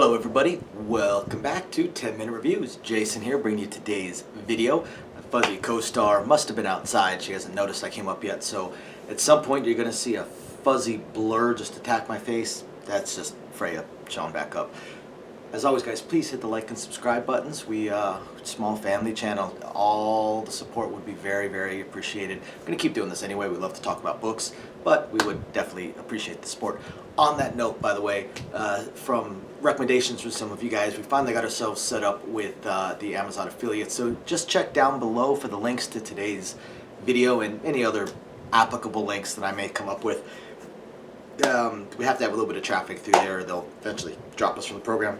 Hello everybody, welcome back to 10-Minute Reviews. Jason here bringing you today's video. My fuzzy co-star must have been outside. She hasn't noticed I came up yet, so at some point you're going to see a fuzzy blur just attack my face. That's just Freya showing back up. As always guys, please hit the like and subscribe buttons. We small family channel. All the support would be very, very appreciated. I'm going to keep doing this anyway. We love to talk about books, but we would definitely appreciate the support. On that note, by the way, from recommendations from some of you guys, we finally got ourselves set up with the Amazon affiliate. So just check down below for the links to today's video and any other applicable links that I may come up with. We have to have a little bit of traffic through there. They'll eventually drop us from the program.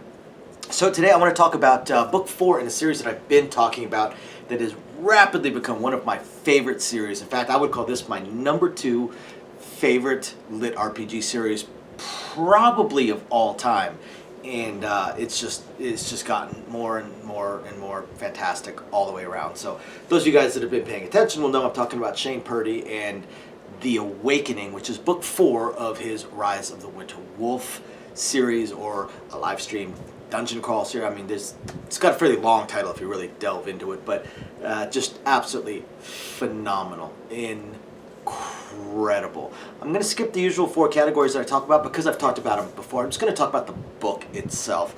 So today I want to talk about book 4 in a series that I've been talking about that has rapidly become one of my favorite series. In fact, I would call this my #2 favorite lit RPG series probably of all time. And it's just gotten more and more and more fantastic all the way around. So those of you guys that have been paying attention will know I'm talking about Shane Purdy and The Awakening, which is book 4 of his Rise of the Winter Wolf series, or a live stream dungeon crawl series. I mean, it's got a fairly long title if you really delve into it, but just absolutely phenomenal, incredible. I'm going to skip the usual 4 categories that I talk about because I've talked about them before. I'm just going to talk about the book itself,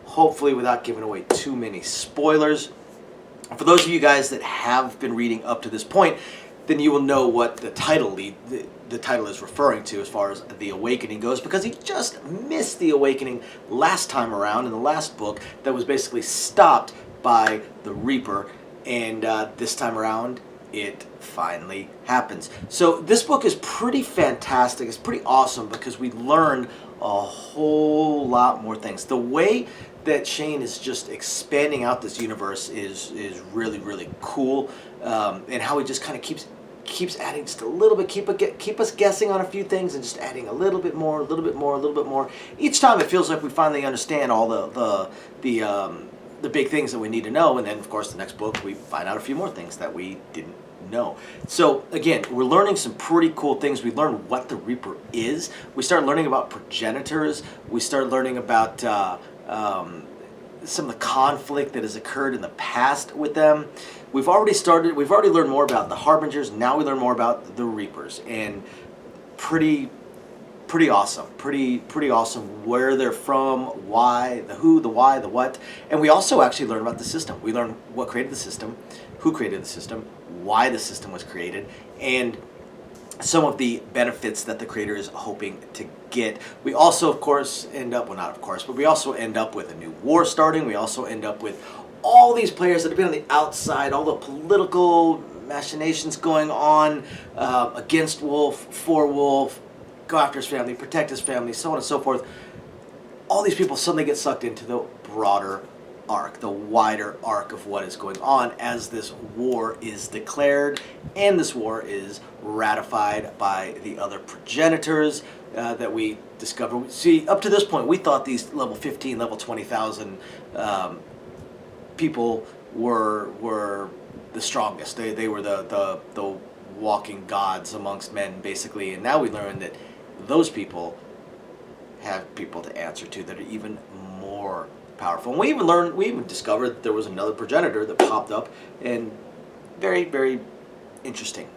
hopefully without giving away too many spoilers. For those of you guys that have been reading up to this point, then you will know what the title is referring to as far as The Awakening goes, because he just missed The Awakening last time around in the last book that was basically stopped by the Reaper, and this time around it finally happens. So this book is pretty fantastic. It's pretty awesome because we learn a whole lot more things. The way that Shane is just expanding out this universe is really, really cool, and how he just kind of keeps adding just a little bit, keep us guessing on a few things, and just adding a little bit more, a little bit more, a little bit more. Each time it feels like we finally understand all the big things that we need to know, and then of course the next book we find out a few more things that we didn't know. So again, we're learning some pretty cool things. We learn what the Reaper is. We start learning about progenitors. We start learning about some of the conflict that has occurred in the past with them. We've already learned more about the Harbingers. Now we learn more about the Reapers, and pretty awesome. Pretty awesome where they're from, why, the who, the why, the what. And we also actually learn about the system. We learn what created the system, who created the system, why the system was created, and some of the benefits that the creator is hoping to get. We also, of course, end up, well, not of course, but we also end up with a new war starting. We also end up with all these players that have been on the outside, all the political machinations going on against Wolf, for Wolf, go after his family, protect his family, so on and so forth. All these people suddenly get sucked into the broader arc, the wider arc of what is going on as this war is declared, and this war is ratified by the other progenitors that we discover. See, up to this point, we thought these level 15, level 20,000 people were the strongest. They were the walking gods amongst men, basically, and now we learn that those people have people to answer to that are even more powerful. And we even discovered that there was another progenitor that popped up in very, very interesting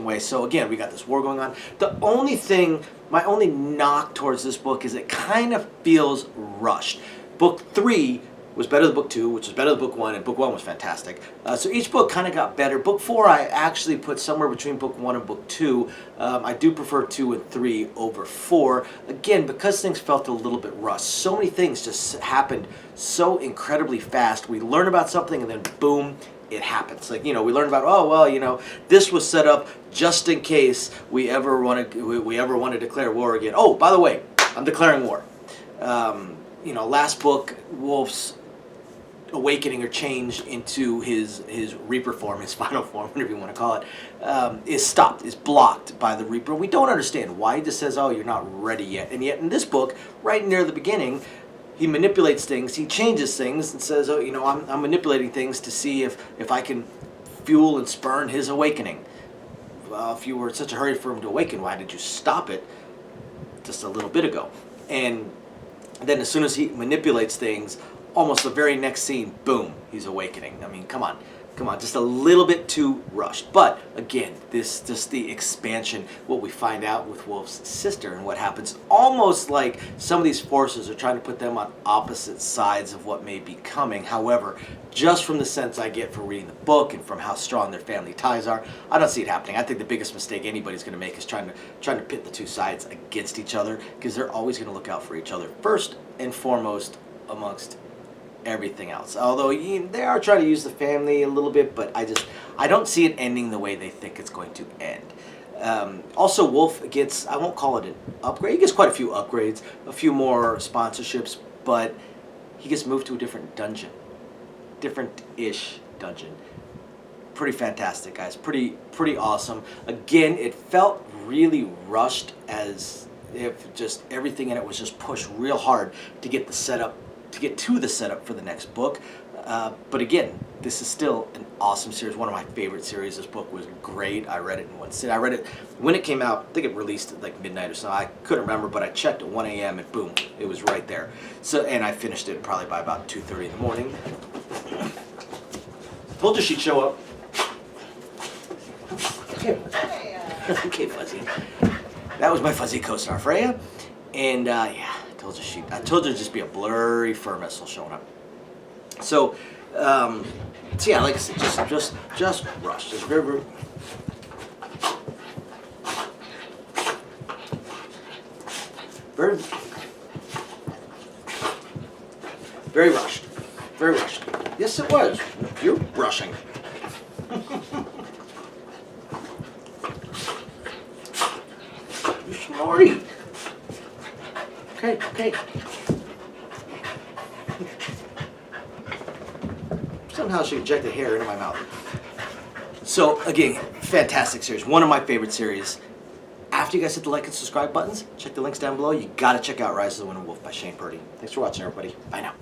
way. So again, we got this war going on. The only thing, my only knock towards this book is it kind of feels rushed. Book 3 was better than book 2, which was better than book 1, and book 1 was fantastic. So each book kind of got better. Book 4 I actually put somewhere between book 1 and book 2. I do prefer 2 and 3 over 4. Again, because things felt a little bit rushed. So many things just happened so incredibly fast. We learn about something and then boom, it happens. Like, we learn about, oh, well, this was set up just in case we ever want to declare war again. Oh, by the way, I'm declaring war. Last book, Wolf's awakening or change into his Reaper form, his final form, whatever you want to call it, is stopped, is blocked by the Reaper. We don't understand why. He just says, oh, you're not ready yet. And yet in this book, right near the beginning, he manipulates things, he changes things and says, oh, I'm manipulating things to see if I can fuel and spurn his awakening. Well, if you were in such a hurry for him to awaken, why did you stop it just a little bit ago? And And then as soon as he manipulates things, almost the very next scene, boom, he's awakening. I mean, come on, just a little bit too rushed. But again, this just the expansion, what we find out with Wolf's sister and what happens, almost like some of these forces are trying to put them on opposite sides of what may be coming. However, just from the sense I get from reading the book and from how strong their family ties are, I don't see it happening. I think the biggest mistake anybody's going to make is trying to pit the two sides against each other, because they're always going to look out for each other first and foremost amongst everything else. Although they are trying to use the family a little bit, but I don't see it ending the way they think it's going to end. Also, Wolf gets, I won't call it an upgrade, he gets quite a few upgrades, a few more sponsorships, but he gets moved to a different dungeon. Different-ish dungeon. Pretty fantastic, guys. Pretty awesome. Again, it felt really rushed, as if just everything in it was just pushed real hard to get the setup, for the next book. But again, this is still an awesome series. One of my favorite series. This book was great. I read it in one sit. I read it when it came out. I think it released at like midnight or so. I couldn't remember, but I checked at 1 a.m. and boom, it was right there. So, and I finished it probably by about 2:30 in the morning. Told you she'd show up. Okay, okay, Fuzzy. That was my Fuzzy co-star, Freya. And yeah, I told you it'd just be a blurry fur missile showing up. So, so yeah, like I said, just rush, just very rushed, very rushed. Yes, it was. You're rushing. You're snorty. Okay. Somehow she injected hair into my mouth. So again, fantastic series. One of my favorite series. After you guys hit the like and subscribe buttons, check the links down below. You gotta check out Rise of the Winter Wolf by Shane Purdy. Thanks for watching, everybody. Bye now.